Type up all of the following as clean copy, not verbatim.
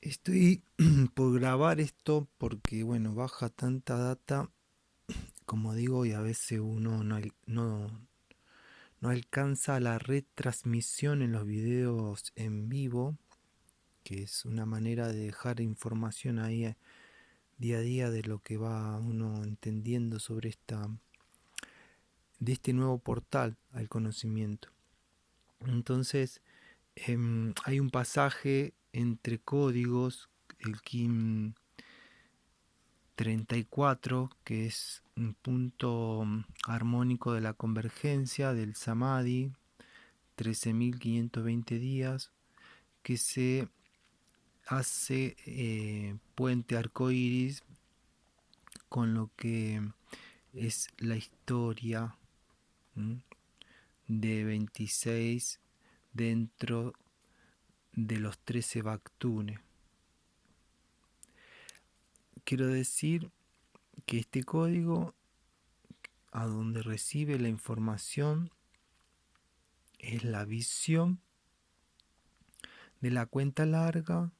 Estoy por grabar esto porque, bueno, baja tanta data, como digo, y a veces uno no alcanza la retransmisión en los videos en vivo, que es una manera de dejar información ahí día a día de lo que va uno entendiendo sobre de este nuevo portal al conocimiento. Entonces, hay un pasaje entre códigos, el Kim 34, que es un punto armónico de la convergencia del Samadhi, 13.520 días, que se hace puente arcoíris con lo que es la historia, ¿m? De 26 dentro de los 13 Bactunes. Quiero decir que este código, a donde recibe la información, es la visión de la cuenta larga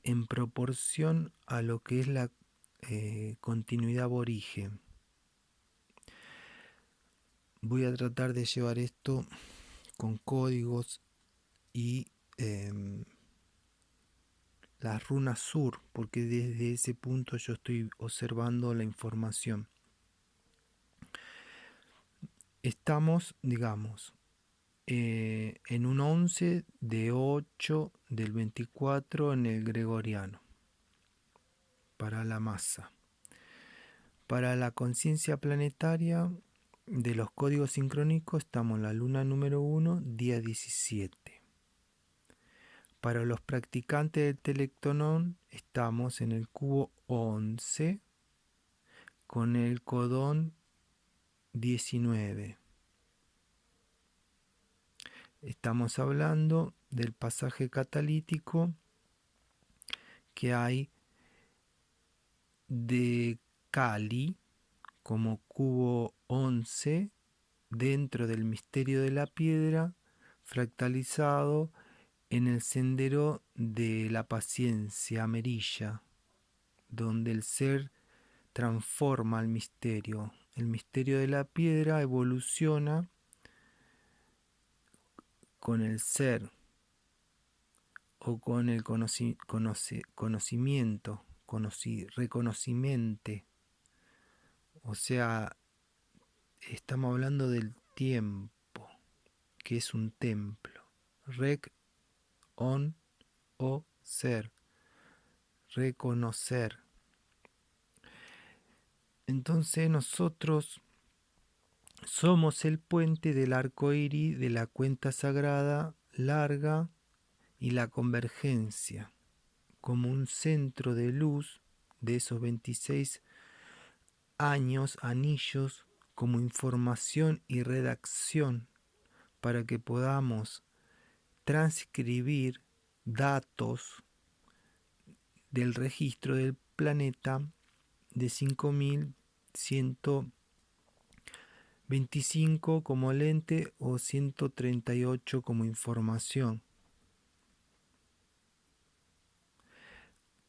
en proporción a lo que es la continuidad aborigen. Voy a tratar de llevar esto con códigos y las runas sur, porque desde ese punto yo estoy observando la información. Estamos, digamos, en un 11 de 8 del 24 en el gregoriano, para la masa. Para la conciencia planetaria de los códigos sincrónicos estamos en la luna número 1, día 17. Para los practicantes del Telectonón estamos en el cubo 11 con el codón 19. Estamos hablando del pasaje catalítico que hay de Kali como cubo 11 dentro del misterio de la piedra fractalizado en el sendero de la paciencia amarilla, donde el ser transforma el misterio. El misterio de la piedra evoluciona con el ser o con el conocimiento, reconocimiento. O sea, estamos hablando del tiempo, que es un templo. Rec, on o ser, reconocer. Entonces nosotros somos el puente del arco iris de la cuenta sagrada larga y la convergencia, como un centro de luz de esos 26 años, anillos, como información y redacción para que podamos transcribir datos del registro del planeta de 5.125 como lente o 138 como información.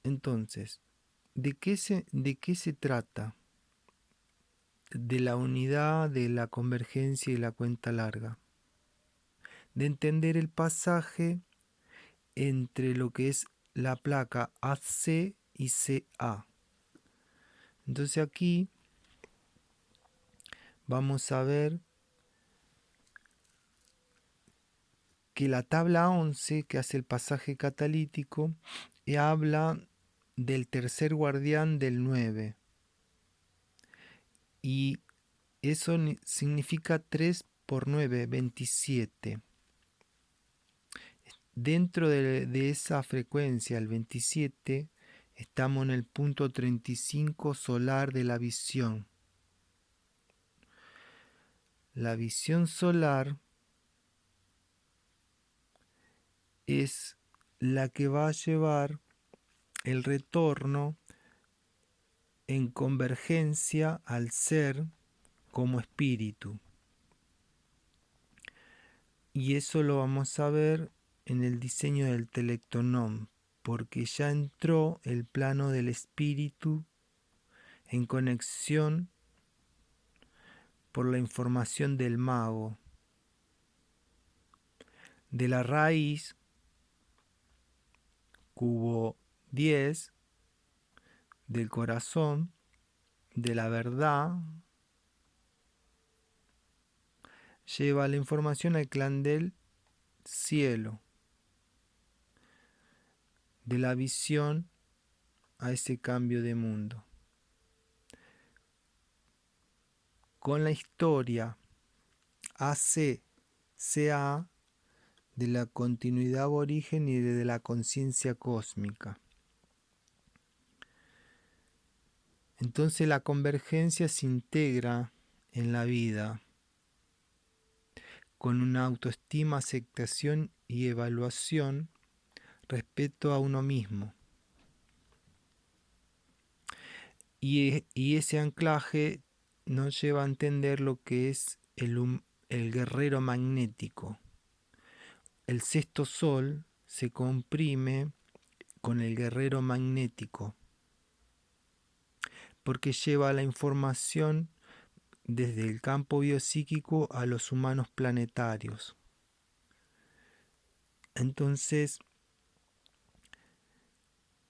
Entonces, ¿de qué se trata? De la unidad, de la convergencia y la cuenta larga. De entender el pasaje entre lo que es la placa AC y CA. Entonces aquí vamos a ver que la tabla 11 que hace el pasaje catalítico habla del tercer guardián del 9 y eso significa 3 por 9, 27. Dentro de esa frecuencia, el 27, estamos en el punto 35 solar de la visión. La visión solar es la que va a llevar el retorno en convergencia al ser como espíritu. Y eso lo vamos a ver en el diseño del telectonón, porque ya entró el plano del espíritu en conexión por la información del mago, de la raíz cubo 10 del corazón, de la verdad, lleva la información al clan del cielo, de la visión a ese cambio de mundo. Con la historia AC-CA de la continuidad aborigen y de la conciencia cósmica. Entonces la convergencia se integra en la vida con una autoestima, aceptación y evaluación respecto a uno mismo. Y ese anclaje nos lleva a entender lo que es el guerrero magnético. El sexto sol se comprime con el guerrero magnético porque lleva la información desde el campo biopsíquico a los humanos planetarios. Entonces,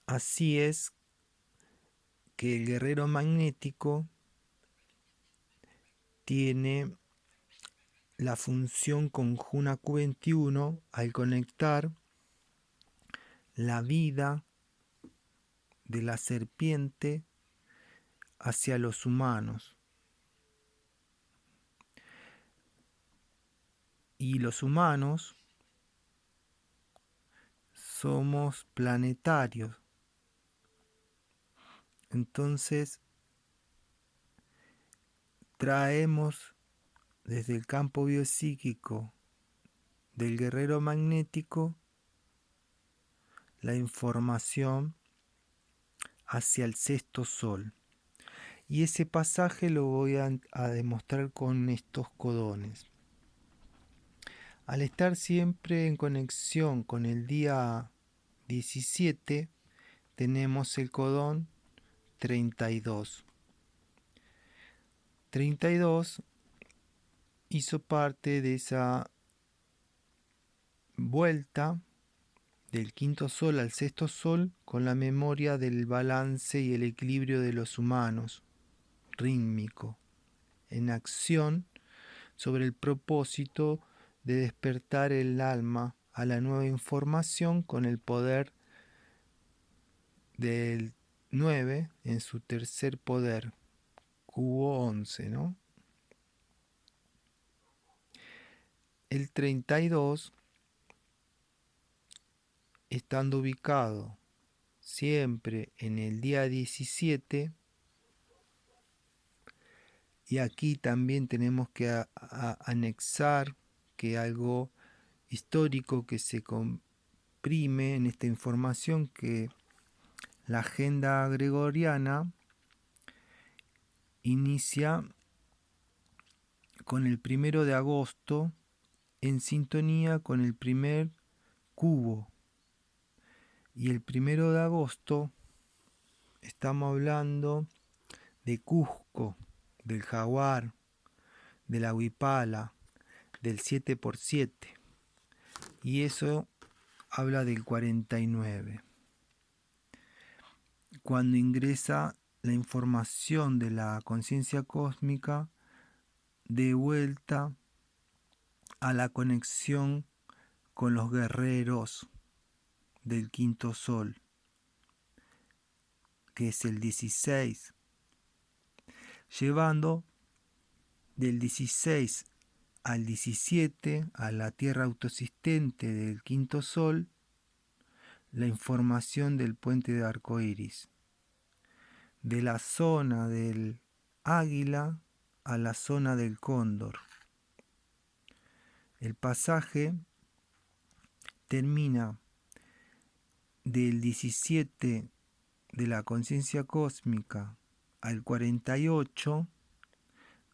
así es que el guerrero magnético tiene la función conjuna Q21 al conectar la vida de la serpiente hacia los humanos. Y los humanos somos planetarios. Entonces traemos desde el campo biopsíquico del guerrero magnético la información hacia el sexto sol. Y ese pasaje lo voy a demostrar con estos codones. Al estar siempre en conexión con el día 17, tenemos el codón 32. 32 hizo parte de esa vuelta del quinto sol al sexto sol con la memoria del balance y el equilibrio de los humanos, rítmico, en acción sobre el propósito de despertar el alma a la nueva información con el poder del 9 en su tercer poder, cubo 11, ¿no? El 32, estando ubicado siempre en el día 17, y aquí también tenemos que anexar que algo histórico que se comprime en esta información, que la agenda gregoriana inicia con el 1 de agosto en sintonía con el primer cubo. Y el 1 de agosto estamos hablando de Cusco, del jaguar, de la huipala, del 7x7. Y eso habla del 49. Cuando ingresa la información de la conciencia cósmica de vuelta a la conexión con los guerreros del quinto sol, que es el 16, llevando del 16 al 17 a la tierra autosistente del quinto sol la información del puente de arcoíris, de la zona del águila a la zona del cóndor. El pasaje termina del 17 de la conciencia cósmica al 48,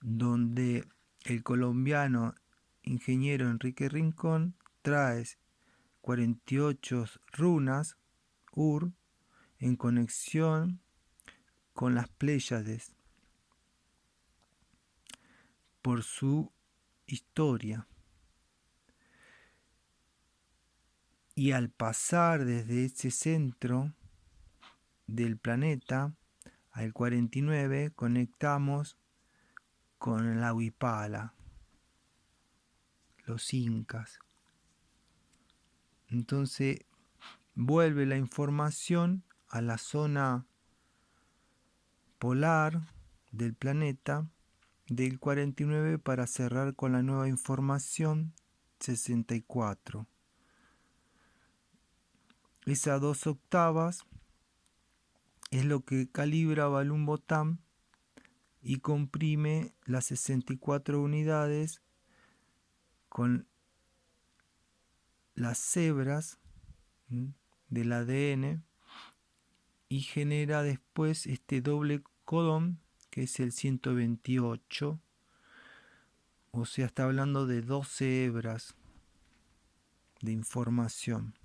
donde el colombiano ingeniero Enrique Rincón trae 48 runas Ur en conexión con las Pléyades por su historia. Y al pasar desde ese centro del planeta al 49 conectamos con la Huipala, los incas. Entonces vuelve la información a la zona polar del planeta del 49 para cerrar con la nueva información 64. Esas 2 octavas es lo que calibra Balún Botán y comprime las 64 unidades con las cebras del ADN y genera después este doble codón que es el 128, o sea, está hablando de 12 hebras de información.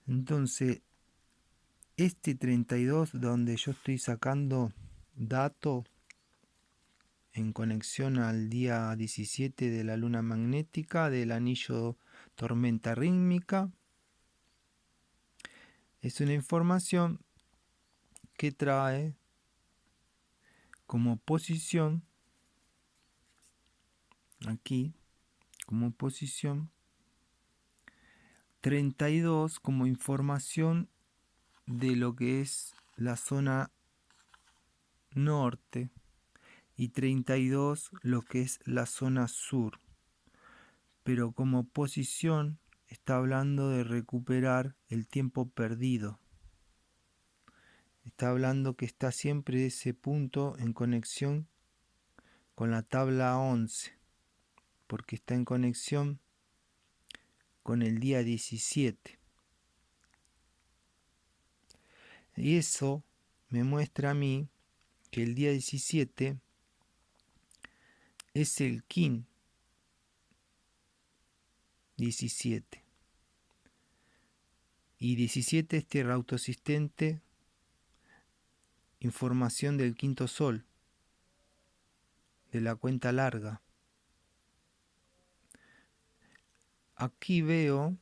Entonces, este 32 donde yo estoy sacando datos en conexión al día 17 de la luna magnética del anillo tormenta rítmica, es una información que trae como posición, aquí, como posición, 32 como información de lo que es la zona norte y 32 lo que es la zona sur. Pero como posición está hablando de recuperar el tiempo perdido. Está hablando que está siempre ese punto en conexión con la tabla 11, porque está en conexión con el día 17. Y eso me muestra a mí que el día 17 es el Kin 17. Y 17 es tierra autosistente, información del quinto sol, de la cuenta larga. Aquí veo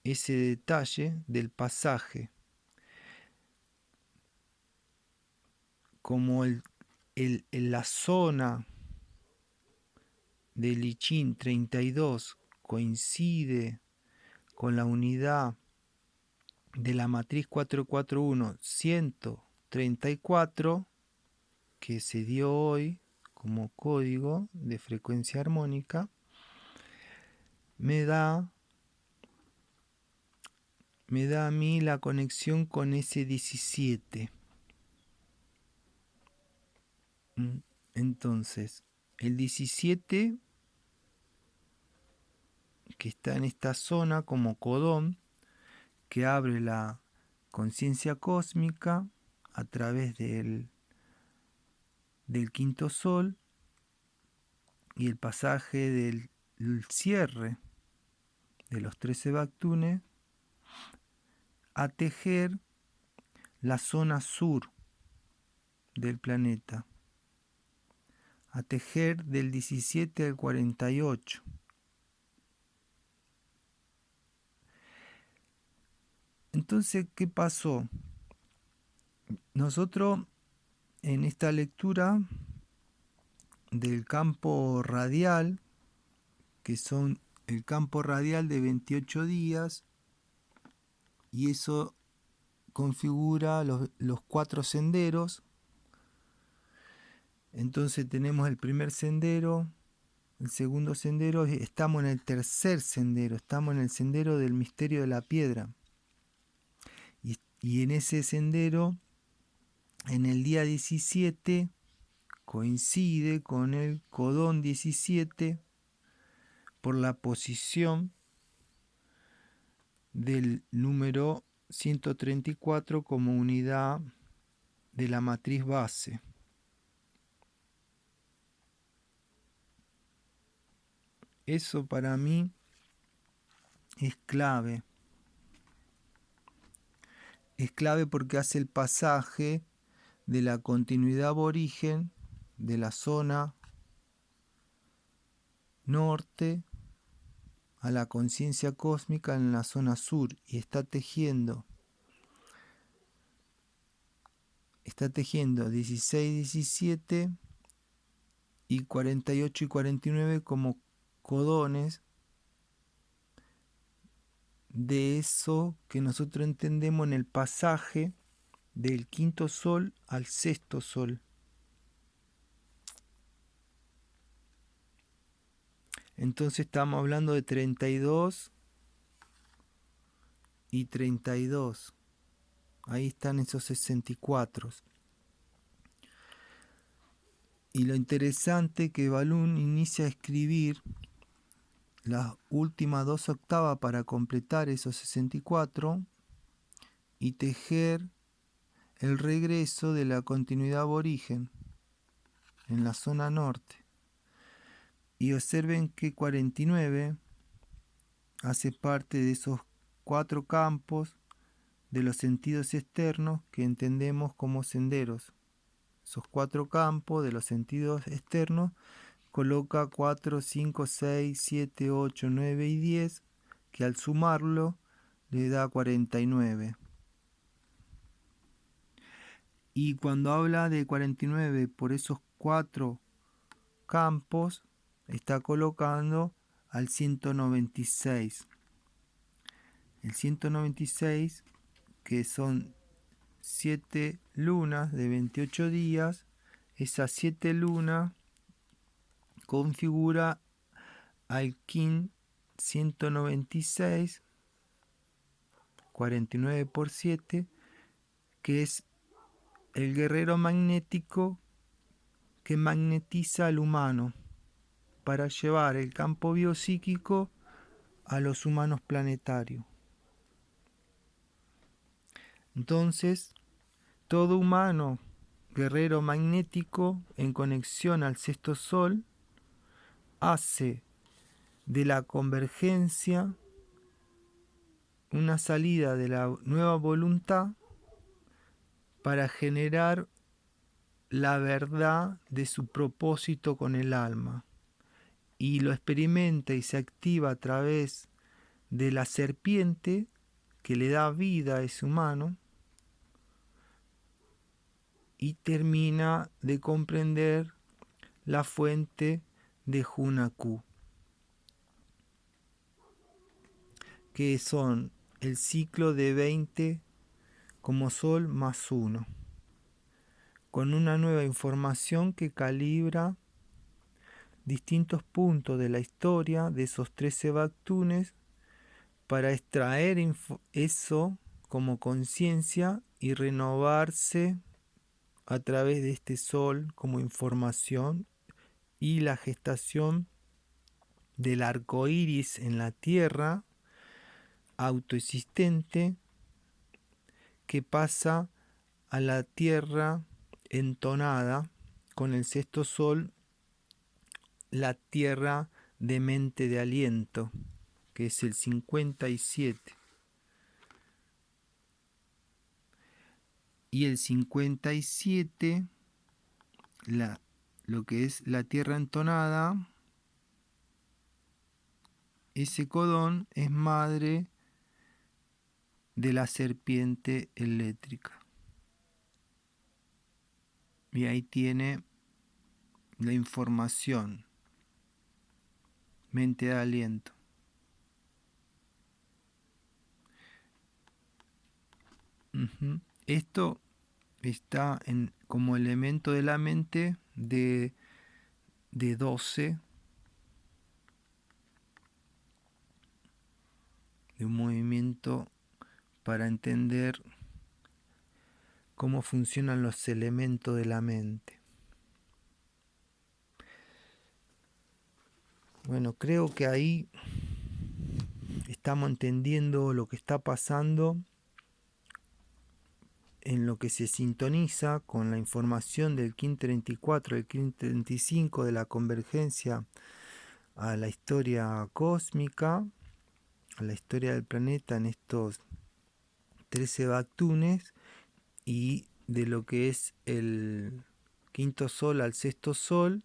ese detalle del pasaje, como la zona del I Ching 32 coincide con la unidad de la matriz 441 134 que se dio hoy como código de frecuencia armónica, me da a mí la conexión con ese 17. Entonces, el 17 que está en esta zona como codón que abre la conciencia cósmica a través del quinto sol y el pasaje del cierre de los 13 Bactunes a tejer la zona sur del planeta, a tejer del 17 al 48. Entonces, ¿qué pasó? Nosotros en esta lectura del campo radial, que son el campo radial de 28 días, y eso configura los 4 senderos. Entonces tenemos el primer sendero, el segundo sendero, estamos en el tercer sendero, estamos en el sendero del misterio de la piedra. Y en ese sendero, en el día 17, coincide con el codón 17 por la posición del número 134 como unidad de la matriz base. Eso para mí es clave. Es clave porque hace el pasaje de la continuidad aborigen de la zona norte a la conciencia cósmica en la zona sur y está tejiendo 16, 17 y 48 y 49 como codones de eso que nosotros entendemos en el pasaje del quinto sol al sexto sol. Entonces estamos hablando de 32 y 32. Ahí están esos 64. Y lo interesante que Balún inicia a escribir las últimas 2 octavas para completar esos 64 y tejer el regreso de la continuidad aborigen en la zona norte. Y observen que 49 hace parte de esos 4 campos de los sentidos externos que entendemos como senderos. Esos 4 campos de los sentidos externos coloca 4, 5, 6, 7, 8, 9 y 10, que al sumarlo le da 49. Y cuando habla de 49 por esos 4 campos, está colocando al 196. El 196, que son 7 lunas de 28 días, esas 7 lunas configura al Kin 196, 49 por 7, que es el guerrero magnético que magnetiza al humano para llevar el campo biopsíquico a los humanos planetarios. Entonces, todo humano guerrero magnético en conexión al sexto sol hace de la convergencia una salida de la nueva voluntad para generar la verdad de su propósito con el alma, y lo experimenta y se activa a través de la serpiente que le da vida a ese humano y termina de comprender la fuente de Hunaku, que son el ciclo de 20 como sol más 1, con una nueva información que calibra distintos puntos de la historia de esos 13 Bactunes para extraer eso como conciencia y renovarse a través de este sol como información y la gestación del arco iris en la tierra autoexistente que pasa a la tierra entonada con el sexto sol, la tierra de mente de aliento, que es el 57. Y el 57, lo que es la tierra entonada, ese codón es madre de la serpiente eléctrica. Y ahí tiene la información, mente de aliento. Esto está como elemento de la mente de 12, de un movimiento para entender cómo funcionan los elementos de la mente. Bueno, creo que ahí estamos entendiendo lo que está pasando en lo que se sintoniza con la información del KIN 34, el KIN 35 de la convergencia a la historia cósmica, a la historia del planeta en estos 13 Bactunes y de lo que es el quinto sol al sexto sol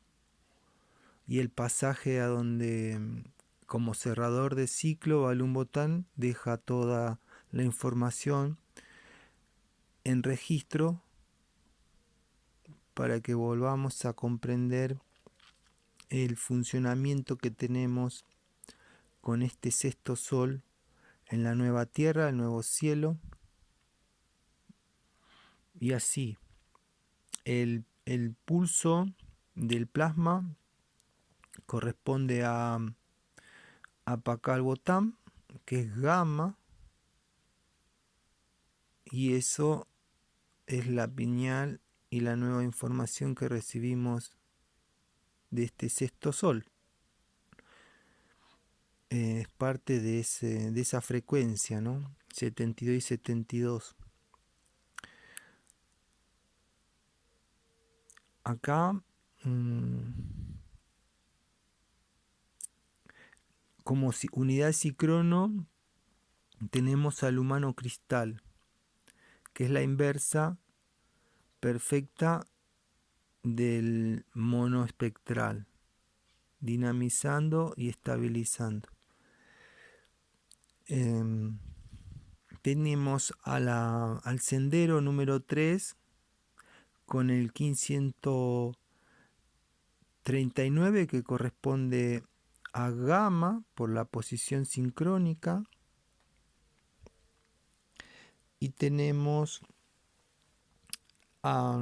y el pasaje a donde como cerrador de ciclo Balún Botán deja toda la información en registro para que volvamos a comprender el funcionamiento que tenemos con este sexto sol en la nueva tierra, el nuevo cielo, y así el pulso del plasma corresponde a Pacal-Botán, que es gamma, y eso es la piñal y la nueva información que recibimos de este sexto sol. Es parte de esa frecuencia, ¿no? 72 y 72. Acá, como unidad psicrono, tenemos al humano cristal, que es la inversa perfecta del mono espectral, dinamizando y estabilizando. Tenemos al sendero número 3 con el 1539 que corresponde a gamma por la posición sincrónica, y tenemos a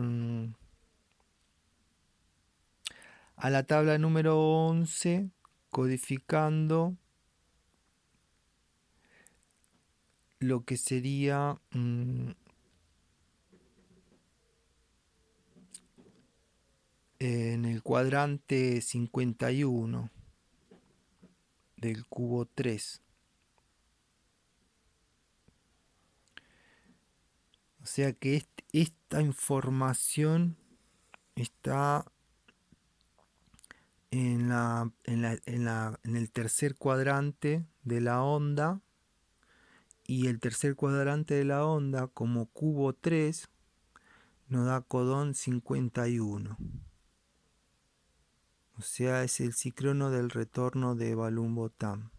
la tabla número 11 codificando lo que sería en el cuadrante 51 del cubo 3. O sea que esta información está en el tercer cuadrante de la onda, y el tercer cuadrante de la onda como cubo 3 nos da codón 51. O sea, es el síncrono del retorno de Balún Botán.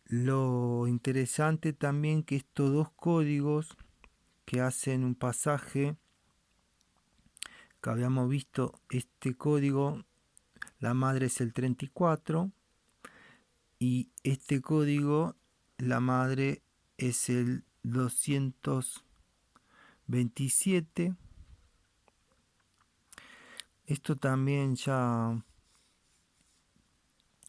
Lo interesante también que estos dos códigos que hacen un pasaje, que habíamos visto este código, la madre es el 34, y este código, la madre es el 227. Esto también ya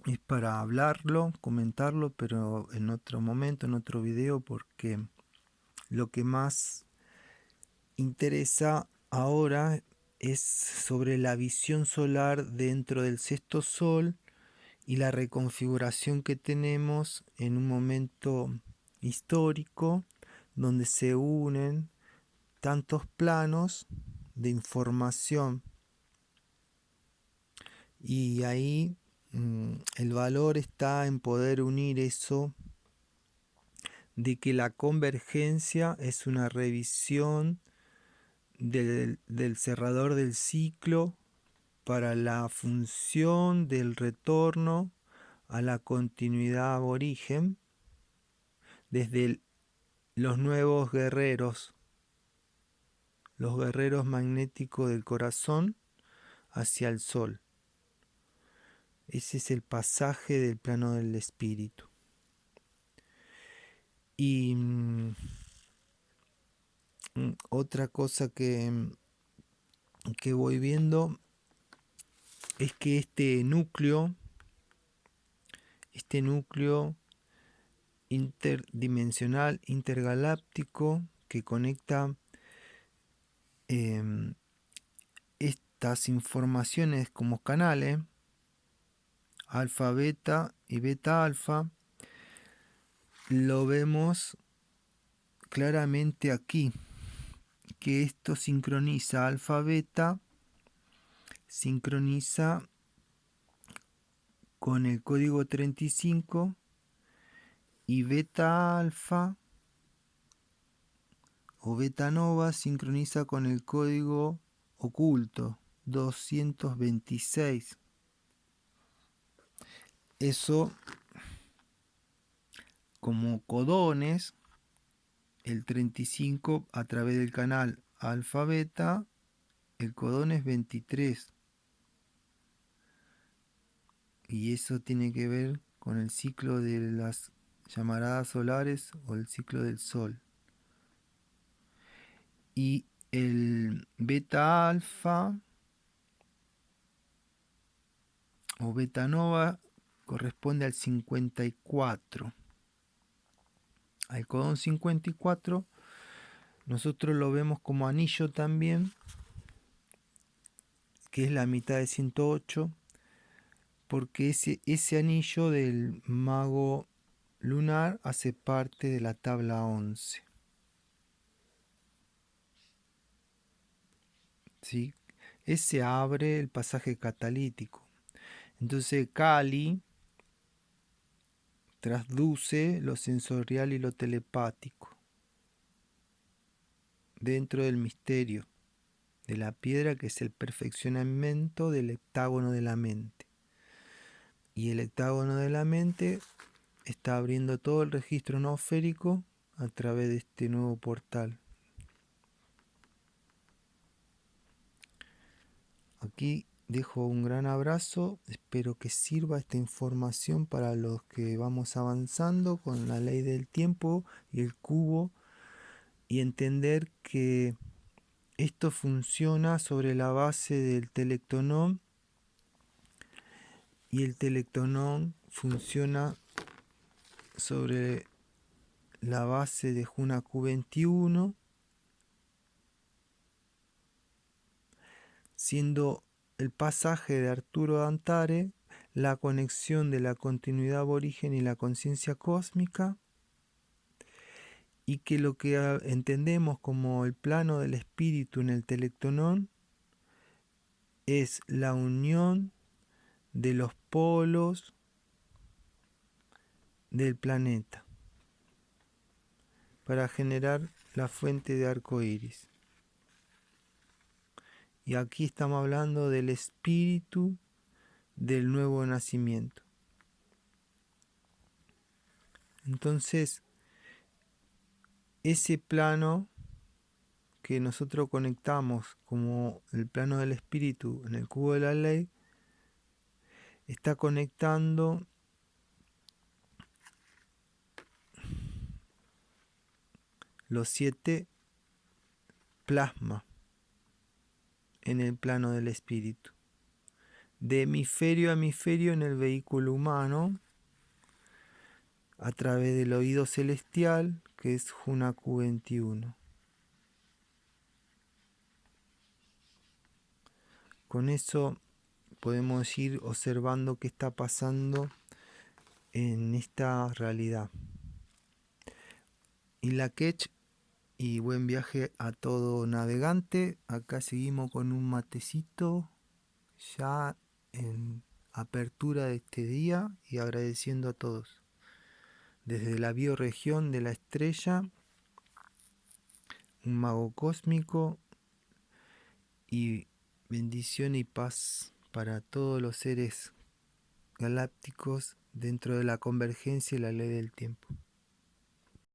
es para hablarlo, comentarlo, pero en otro momento, en otro video, porque lo que más interesa ahora es sobre la visión solar dentro del sexto sol y la reconfiguración que tenemos en un momento histórico donde se unen tantos planos de información, y ahí el valor está en poder unir eso de que la convergencia es una revisión del cerrador del ciclo para la función del retorno a la continuidad aborigen desde los nuevos guerreros, los guerreros magnéticos del corazón hacia el sol. Ese es el pasaje del plano del espíritu. Y otra cosa que voy viendo es que este núcleo interdimensional, intergaláctico, que conecta estas informaciones como canales, alfa, beta y beta, alfa, lo vemos claramente aquí, que esto sincroniza alfa, beta, sincroniza con el código 35 y beta alfa o beta nova sincroniza con el código oculto 226. Eso como codones, el 35 a través del canal alfa beta, el codón es 23. Y eso tiene que ver con el ciclo de las llamaradas solares o el ciclo del Sol. Y el beta alfa o beta nova corresponde al 54. Al codón 54 nosotros lo vemos como anillo también, que es la mitad de 108, porque ese anillo del mago lunar hace parte de la tabla 11. ¿Sí? Ese abre el pasaje catalítico. Entonces Kali trasduce lo sensorial y lo telepático dentro del misterio de la piedra, que es el perfeccionamiento del heptágono de la mente. Y el heptágono de la mente está abriendo todo el registro noosférico a través de este nuevo portal. Aquí dejo un gran abrazo, espero que sirva esta información para los que vamos avanzando con la ley del tiempo y el cubo, y entender que esto funciona sobre la base del telectonón, y el telectonón funciona sobre la base de Juna Q21, siendo el pasaje de Arturo Dantare la conexión de la continuidad aborigen y la conciencia cósmica, y que lo que entendemos como el plano del espíritu en el telectonón es la unión de los polos del planeta para generar la fuente de arco iris. Y aquí estamos hablando del espíritu del nuevo nacimiento. Entonces, ese plano que nosotros conectamos como el plano del espíritu en el cubo de la ley, está conectando los 7 plasmas en el plano del espíritu, de hemisferio a hemisferio en el vehículo humano, a través del oído celestial, que es Juna Q21. Con eso podemos ir observando qué está pasando en esta realidad. Y la Ketch, y buen viaje a todo navegante. Acá seguimos con un matecito ya en apertura de este día y agradeciendo a todos. Desde la bioregión de la estrella, un mago cósmico, y bendición y paz para todos los seres galácticos dentro de la convergencia y la ley del tiempo.